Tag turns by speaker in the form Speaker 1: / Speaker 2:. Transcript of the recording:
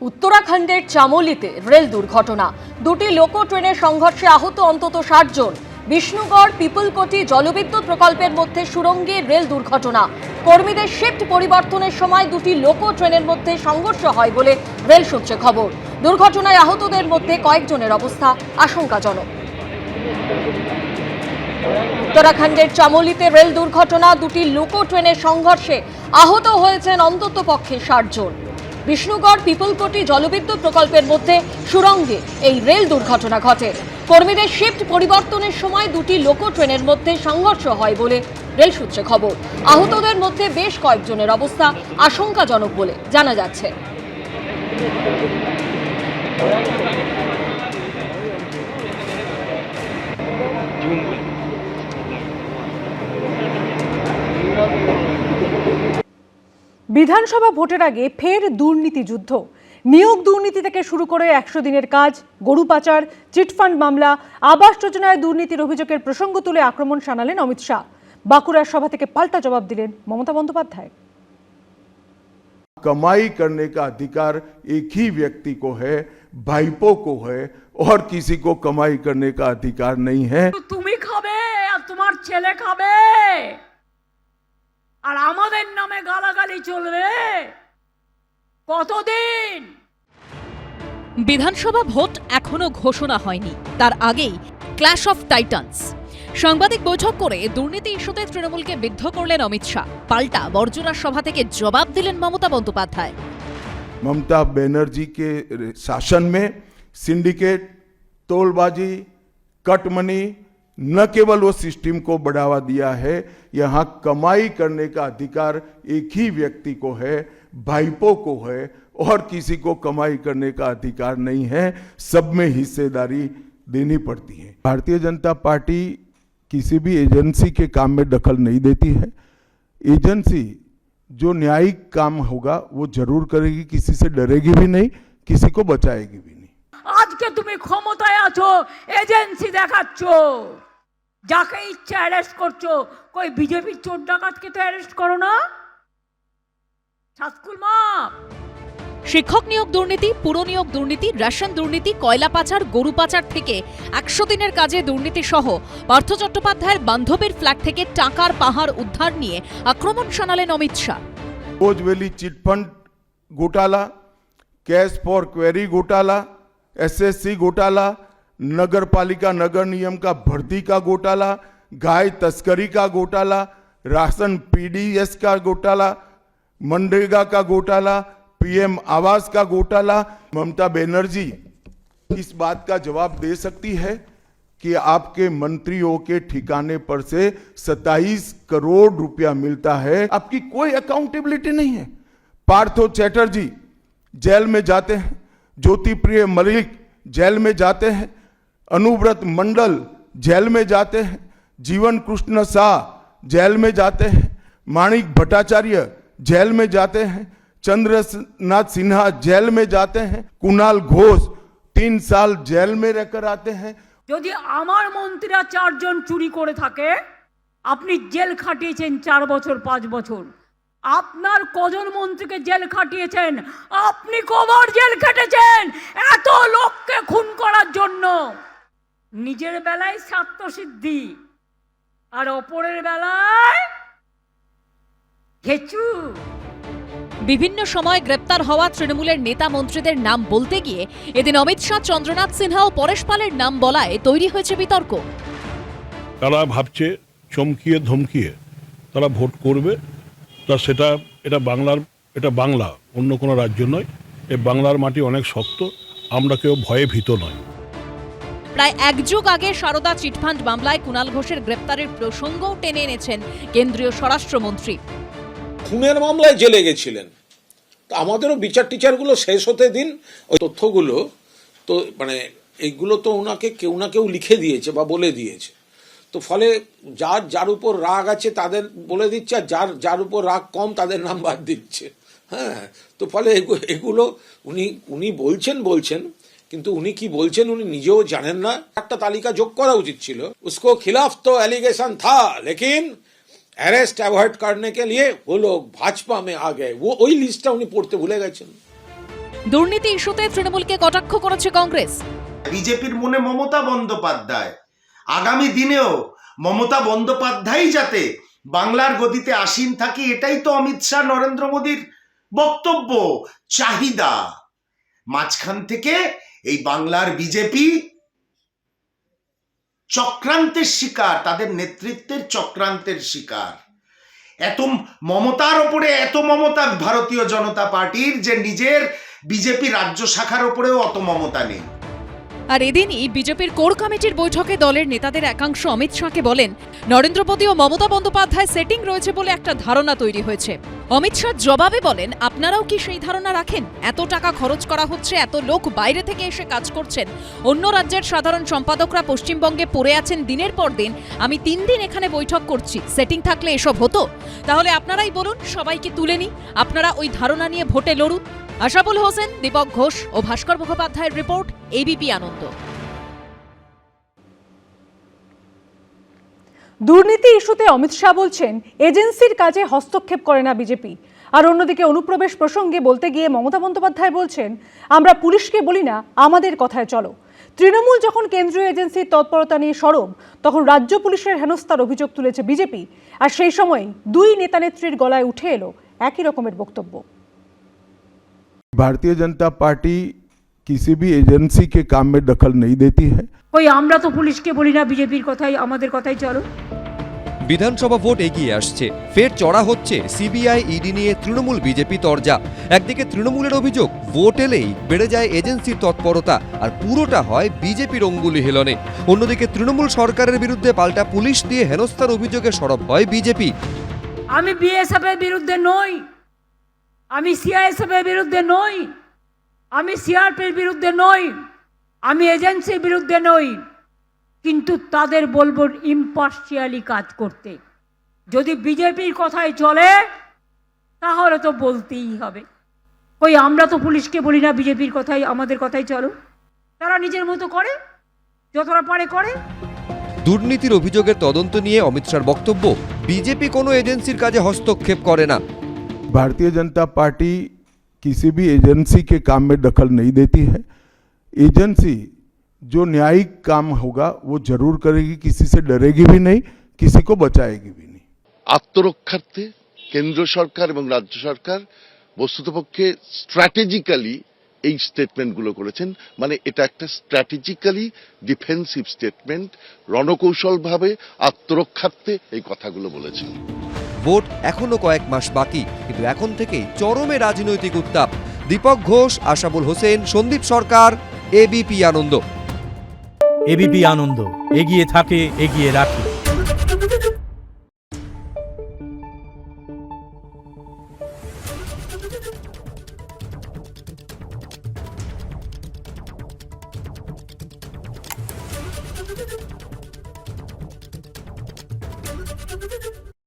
Speaker 1: উত্তরাখণ্ডের চামোলিতে রেল দুর্ঘটনা, দুটি লোকো ট্রেনের সংঘর্ষে আহত অন্তত 60 জন। বিষ্ণুগড় পিপলকোটি জলবিদ্যুৎ প্রকল্পের মধ্যে সুড়ঙ্গে রেল দুর্ঘটনা। কর্মীদের শিফট পরিবর্তনের সময় দুটি লোকো ট্রেনের মধ্যে সংঘর্ষ হয় বলে রেল সূত্রে খবর। দুর্ঘটনায় আহতদের মধ্যে কয়েকজনের অবস্থা আশঙ্কাজনক। উত্তরাখণ্ডের চামোলিতে রেল দুর্ঘটনা, দুটি লোকো ট্রেনের সংঘর্ষে আহত হয়েছেন অন্তত পক্ষে 60 জন। বিষ্ণুগড় পিপলকোটি জলবিদ্যুৎ প্রকল্পের মধ্যে সুড়ঙ্গে এই রেল দুর্ঘটনা ঘটে। কর্মীদের শিফট পরিবর্তনের সময় দুটি লোকো ট্রেনের মধ্যে সংঘর্ষ হয় বলে রেল সূত্রে খবর। আহতদের মধ্যে বেশ কয়েকজনের অবস্থা আশঙ্কাজনক বলে জানা যাচ্ছে।
Speaker 2: বিধানসভা ভোটের আগে ফের দুর্নীতি যুদ্ধ। নিয়োগ দুর্নীতি থেকে শুরু করে 100 দিনের কাজ, গরু পাচার, চিটফান্ড মামলা, আবাস যোজনায় দুর্নীতির অভিযোগের প্রসঙ্গ তুলে আক্রমণ শানালেন অমিত শাহ। বাঁকুড়ার সভা থেকে পাল্টা জবাব দিলেন মমতা বন্দ্যোপাধ্যায়।
Speaker 3: कमाई करने का अधिकार एक ही व्यक्ति को है, भाईपो को है, और किसी को कमाई करने का अधिकार नहीं है।
Speaker 4: তুমি খাবে আর তোমার ছেলে খাবে আর আমাদের নামে গালাগালি চলবে কতদিন?
Speaker 5: বিধানসভা ভোট এখনো ঘোষণা হয়নি, তার আগেই ক্ল্যাশ অফ টাইটান্স। সাংবাদিক বৈঠক করে দুর্নীতি ইস্যুতে তৃণমূলকে বিদ্ধ করলেন অমিত শাহ। পাল্টা বর্জরার সভা থেকে জবাব দিলেন মমতা বন্দ্যোপাধ্যায়।
Speaker 3: ममता बनर्जी के शासन में सिंडिकेट, तोलबाजी, कटमनी, न केवल वो सिस्टम को बढ़ावा दिया है, यहाँ कमाई करने का अधिकार एक ही व्यक्ति को है, भाईपो को है, और किसी को कमाई करने का अधिकार नहीं है। सब में हिस्सेदारी देनी पड़ती है। भारतीय जनता पार्टी किसी भी एजेंसी के काम में दखल नहीं देती है। एजेंसी जो न्यायिक काम होगा वो जरूर करेगी, किसी से डरेगी भी नहीं, किसी को बचाएगी भी नहीं।
Speaker 4: আজকে তুমি ক্ষমতায় আছো, এজেন্সি দেখাচ্ছ, যাকে ইচ্ছা অ্যারেস্ট করছো। কই বিজেপির চোর ডাকাতকে তো অ্যারেস্ট করো না? ছাত্রুল মা,
Speaker 5: শিক্ষক নিয়োগ দুর্নীতি, পুর নিয়োগ দুর্নীতি, রেশন দুর্নীতি, কয়লা পাচার, গরু পাচার থেকে 100 দিনের কাজে দুর্নীতি সহ পার্থ চট্টোপাধ্যায়ের বান্ধবীর ফ্ল্যাট থেকে টাকার পাহাড় উদ্ধার নিয়ে আক্রমণ শানালেন অমিত শাহ।
Speaker 3: बोझवेली चिटफंड घोटाला, कैश फॉर क्वेरी घोटाला, एसएससी घोटाला, नगर पालिका नगर नियम का भर्ती का घोटाला, गाय तस्करी का घोटाला, राशन पीडीएस का घोटाला, मनरेगा का घोटाला, पीएम आवास का घोटाला। ममता बनर्जी इस बात का जवाब दे सकती है कि आपके मंत्रियों के ठिकाने पर से 27 करोड़ रुपया मिलता है, आपकी कोई अकाउंटेबिलिटी नहीं है। पार्थो चैटर्जी जेल में जाते हैं, ज्योति प्रिय मलिक जेल में जाते हैं, अनुव्रत मंडल जेल में जाते हैं, जीवन कृष्ण शाह जेल में जाते हैं, माणिक भट्टाचार्य जेल में जाते हैं, चंद्रनाथ सिन्हा जेल में जाते हैं, कुणाल घोष 3 साल जेल में रहकर आते हैं।
Speaker 4: যদি আমার মন্ত্রীরা 4 জন চুরি করে থাকে, আপনি জেল খাটিয়েছেন 4 বছর 5 বছর। আপনার কজন মন্ত্রীকে জেল খাটিয়েছেন? আপনি কবার জেল খেটেছেন এত লোককে খুন করার জন্য? নিজের বেলায় স্বার্থসিদ্ধি আর অপরের বেলায় ঘেচু।
Speaker 5: বিভিন্ন সময় গ্রেপ্তার হওয়া তৃণমূলের নেতা মন্ত্রীদের নাম বলতে গিয়ে এদিন অমিত শাহ, চন্দ্রনাথ সিনহা ও পরেশ পালের নাম বলায় তৈরি হয়েছে বিতর্ক।
Speaker 6: তারা ভাবছে চমকিয়ে ধমকিয়ে তারা ভোট করবে, তা এটা বাংলা, অন্য কোনো রাজ্য নয়। এই বাংলার মাটি অনেক শক্ত, আমরা কেউ ভয়ে ভীত নয়।
Speaker 5: প্রায় 1 যুগ আগে সারদা চিটফান্ড মামলায় কুণাল ঘোষের গ্রেপ্তারের প্রসঙ্গও টেনে এনেছেন কেন্দ্রীয় স্বরাষ্ট্রমন্ত্রী।
Speaker 7: খুনের মামলায় জেলে গেছিলেন, তো আমাদেরও বিচার টিচারগুলো শেষ হতে দিন। ওই তথ্যগুলো তো মানে এইগুলো তো ওনাকে কেউ না কেউ লিখে দিয়েছে বা বলে দিয়েছে, তো ফলে যার উপর রাগ আছে তাদের বলে দিচ্ছে, আর যার উপর রাগ কম তাদের নাম বাদ দিচ্ছে। হ্যাঁ, তো ফলে এগুলো উনি বলছেন, কিন্তু উনি কি বলছেন উনি নিজেও জানেন না। একটা তালিকা যোগ করা উচিত ছিল। उसको खिलाफ तो एलिगेशन था, लेकिन अरेस्ट अवॉइड करने के लिए वो लोग भाजपा में आ गए, वो वही लिस्टটা উনি পড়তে ভুলে গেছেন।
Speaker 5: দুর্নীতি ইস্যুতে তৃণমূলকে কটাক্ষ করেছে কংগ্রেস।
Speaker 8: বিজেপির মনে মমতা বন্দ্যোপাধ্যায়, আগামী দিনেও মমতা বন্দ্যোপাধ্যায় যাতে বাংলার গদিতে আসীন থাকে, এটাই তো অমিত শাহ নরেন্দ্র মোদীর বক্তব্য, চাহিদা। মাঝখান থেকে এই বাংলার বিজেপি চক্রান্তের শিকার, তাদের নেতৃত্বের চক্রান্তের শিকার। এত মমতার ওপরে এত মমতা ভারতীয় জনতা পার্টির যে নিজের বিজেপি রাজ্য শাখার ওপরেও অত মমতা নেই।
Speaker 5: আর এদিনই বিজেপির কোর কমিটির বৈঠকে দলের নেতাদের একাংশ অমিত শাহকে বলেন, নরেন্দ্র মোদী ও মমতা বন্দ্যোপাধ্যায় সেটিং রয়েছে বলে একটা ধারণা তৈরি হয়েছে। অমিত শাহ জবাবে বলেন, আপনারাও কি সেই ধারণা রাখেন? এত টাকা খরচ করা হচ্ছে, এত লোক বাইরে থেকে এসে কাজ করছেন, অন্য রাজ্যের সাধারণ সম্পাদকরা পশ্চিমবঙ্গে পড়ে আছেন দিনের পর দিন, আমি 3 দিন এখানে বৈঠক করছি, সেটিং থাকলে এসব হতো? তাহলে আপনারাই বলুন, সবাইকে তুলে নিই, আপনারা ওই ধারণা নিয়ে ভোটে লড়ুন। আশাবুল হোসেন, দীপক ঘোষ ও ভাস্কর মুখোপাধ্যায়ের রিপোর্ট, এবিপি আনন্দ।
Speaker 2: দুর্নীতি ইস্যুতে অমিত শাহ বলছেন, এজেন্সির কাজে হস্তক্ষেপ করে না বিজেপি। আর অন্যদিকে অনুপ্রবেশ প্রসঙ্গে বলতে গিয়ে মমতা বন্দ্যোপাধ্যায় বলছেন, আমরা পুলিশকে বলি না, আমাদের কথায় চলো। তৃণমূল যখন কেন্দ্রীয় এজেন্সির তৎপরতা নিয়ে সরব, তখন রাজ্য পুলিশের হেনস্থার অভিযোগ তুলেছে বিজেপি। আর সেই সময় 2 নেতানেত্রীর গলায় উঠে এলো একই রকমের বক্তব্য।
Speaker 3: भारतीय जनता पार्टी किसी भी एजेंसी के काम में दखल नहीं देती है।
Speaker 4: কই আমরা তো পুলিশকে বলি না, বিজেপির কথাই আমাদের কথাই চলো।
Speaker 9: বিধানসভা ভোট এগিয়ে আসছে, ফের চড়া হচ্ছে সিবিআই ইডি নিয়ে তৃণমূল বিজেপি তরজা। একদিকে তৃণমূলের অভিযোগ, ভোট এলেই বেড়ে যায় এজেন্সির তৎপরতা, আর পুরোটা হয় বিজেপির অঙ্গুলি হেলনে। অন্যদিকে তৃণমূল সরকারের বিরুদ্ধে পাল্টা পুলিশ দিয়ে হেনস্থার অভিযোগে সরব হয় বিজেপি।
Speaker 4: আমি বিএসএফ এর বিরুদ্ধে নই, আমি সিআইএসএফ এর বিরুদ্ধে নই, আমি সিআরপির বিরুদ্ধে নই, আমি এজেন্সির বিরুদ্ধে নই, কিন্তু তাদের বলবো ইম্পার্শিয়ালি কাজ করতে। যদি বিজেপির কথাই চলে তাহলে তো বলতেই হবে। কই আমরা তো পুলিশকে বলি না, বিজেপির কথাই আমাদের কথাই চলো। তারা নিজের মতো করে, যতটা পারে করে।
Speaker 9: দুর্নীতির অভিযোগের তদন্ত নিয়ে অমিত শাহর বক্তব্য, বিজেপি কোনো এজেন্সির কাজে হস্তক্ষেপ করে না।
Speaker 3: भारतीय जनता पार्टी किसी भी एजेंसी के काम में दखल नहीं देती है। एजेंसी जो न्यायिक काम होगा वो जरूर करेगी, किसी से डरेगी भी नहीं, किसी को बचाएगी भी नहीं।
Speaker 10: আত্মরক্ষার্থে কেন্দ্র সরকার এবং রাজ্য সরকার বস্তুতপক্ষে স্ট্র্যাটেজিক্যালি এই স্টেটমেন্টগুলো করেছেন। মানে এটা একটা স্ট্র্যাটেজিক্যালি ডিফেন্সিভ স্টেটমেন্ট, রণকৌশলভাবে আত্মরক্ষার্থে এই কথাগুলো বলেছেন।
Speaker 9: ভোট এখনো কয়েক মাস বাকি, কিন্তু এখন থেকেই চরমে রাজনৈতিক উত্তাপ। দীপক ঘোষ, আশাবুল হোসেন, সন্দীপ সরকার, এবিপি আনন্দ।
Speaker 11: এবিপি আনন্দ, এগিয়ে থাকে, এগিয়ে রাখে।